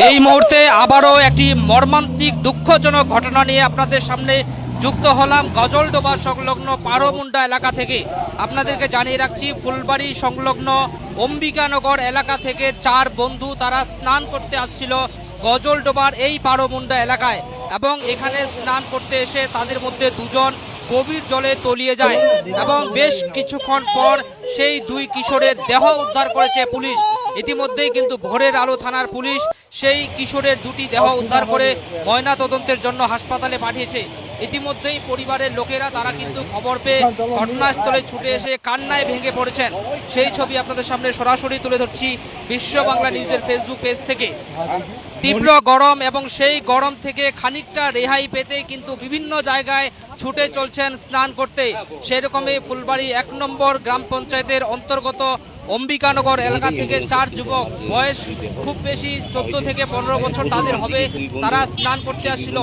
এই মুহূর্তে আবারও একটি মর্মান্তিক দুঃখজনক ঘটনা নিয়ে আপনাদের সামনে যুক্ত হলাম গজলডোবা সংলগ্ন পারোমুন্ডা এলাকা থেকে। আপনাদেরকে জানিয়ে রাখছি, ফুলবাড়ি সংলগ্ন অম্বিকানগর এলাকা থেকে চার বন্ধু তারা স্নান করতে আসছিল গজলডোবার এই পারোমুন্ডা এলাকায়, এবং এখানে স্নান করতে এসে তাদের মধ্যে দুজন গভীর জলে তলিয়ে যায় এবং বেশ কিছুক্ষণ পর সেই দুই কিশোরের দেহ উদ্ধার করেছে পুলিশ। ইতিমধ্যেই কিন্তু ভোরের আলো থানার পুলিশ সেই কিশোরের দুটি দেহ উদ্ধার করে ময়না তদন্তের জন্য হাসপাতালে পাঠিয়েছে। ইতিমধ্যেই পরিবারের লোকেরা তারা কিন্তু খবর পেয়ে ঘটনাস্থলে ছুটে এসে কান্নায় ভেঙে পড়েছেন। সেই ছবি আপনাদের সামনে সরাসরি তুলে ধরছি বিশ্ব বাংলা নিউজের ফেসবুক পেজ থেকে। তীব্র গরম এবং সেই গরম থেকে খানিকটা রেহাই পেতে কিন্তু বিভিন্ন জায়গায় ছুটে চলছেন স্নান করতে। সেরকমই ফুলবাড়ি ১ নম্বর গ্রাম পঞ্চায়েতের অন্তর্গত অম্বিকানগর এলাকা থেকে চার যুবক, বয়স খুব বেশি 14 থেকে 15 বছর তাদের হবে, তারা স্নান করতে আসছিল।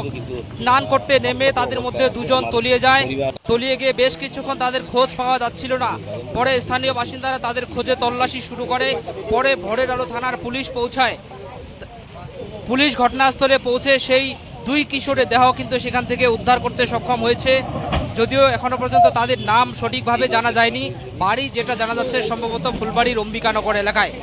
স্নান করতে নেমে তাদের মধ্যে দুজন তলিয়ে যায়। তলিয়ে গিয়ে বেশ কিছুক্ষণ তাদের খোঁজ পাওয়া যাচ্ছিল না। পরে স্থানীয় বাসিন্দারা তাদের খোঁজে তল্লাশি শুরু করে। পরে ভোরের আলো থানার পুলিশ পৌঁছায়। পুলিশ ঘটনাস্থলে পৌঁছে সেই দুই কিশোরের দেহ কিন্তু সেখান থেকে উদ্ধার করতে সক্ষম হয়েছে। যদিও এখনো পর্যন্ত তাদের নাম সঠিকভাবে জানা যায়নি। বাড়ি যেটা জানা যাচ্ছে সম্ভবত ফুলবাড়ির অম্বিকানগর এলাকায়।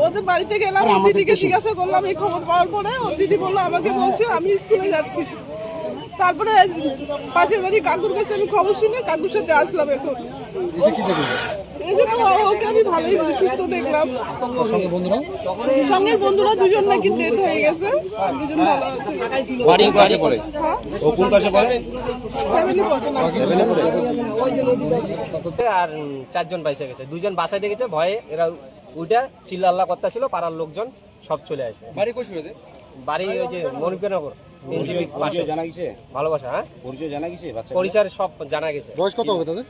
ওদের বাড়িতে গেলাম, দিদিকে জিজ্ঞাসা করলাম এই খবর পাওয়ার পরে। ওর দিদি বললো আমাকে বলছে আমি স্কুলে যাচ্ছি। তারপরে পাশের বাড়ি কাকুর কাছে আমি খবর শুনে কাকুর সাথে আসলাম। এখন ওকে আমি ভালোই সুস্থ দেখলাম। সঙ্গের বন্ধুরা দুজন নাকি ডেথ হয়ে গেছে, দুজন ভালো আছে। আর চারজন বাইসে গেছে, দুজন বাসায় দেখেছে, ভয়ে এরা উইটা চিল্লাল্লা করতে ছিল, পাড়ার লোকজন সব চলে আসে। বাড়ি কোথায়? বাড়ি ওই যে মনিকনগর জানা গেছে, ভালোবাসা। হ্যাঁ, পরিচয় জানা গেছে, পরিচয় সব জানা গেছে। বয়স কত হবে তাদের?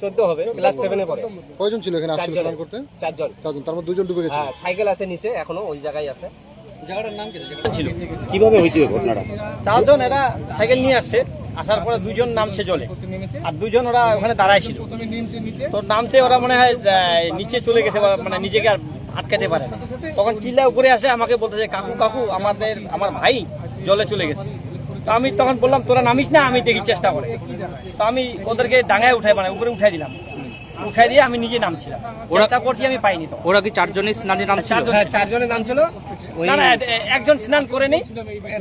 14 হবে, ক্লাস 7 এ পড়ে। কয়জন ছিল এখানে আসছিল স্নান করতে? চারজন। তার মধ্যে দুজন ডুবে গেছে। হ্যাঁ, সাইকেল আছে নিচে, এখনো ওই জায়গায় আছে। জায়গাটার নাম কি ছিল? কিভাবে হইছে ঘটনাটা? চারজন এরা সাইকেল নিয়ে আসছে, আসার পরে দুজন নামছে জলে, আর দুজন ওরা ওখানে দাঁড়ায় ছিল। তো নামতে ওরা মনে হয় নিচে চলে গেছে, মানে নিজেকে আর আটকাতে পারে না। তখন চিল্লা উপরে আসে, আমাকে বলতেছে কাকু কাকু আমার ভাই জলে চলে গেছে। তো আমি তখন বললাম তোরা নামিস না, আমি দেখি চেষ্টা করে। তো আমি ওদেরকে ডাঙায় উঠাই, মানে উপরে উঠাই দিলাম, উঠাই দিয়ে আমি নিজে নামছিলাম, চেষ্টা করছি, আমি পাইনি। তো ওরা কি চারজনই স্নানে নামছিল? চারজনের নাম ছিল, না একজন স্নান করেনি,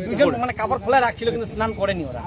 দুজন মানে কাপড় খোলা রাখছিল কিন্তু স্নান করেনি ওরা।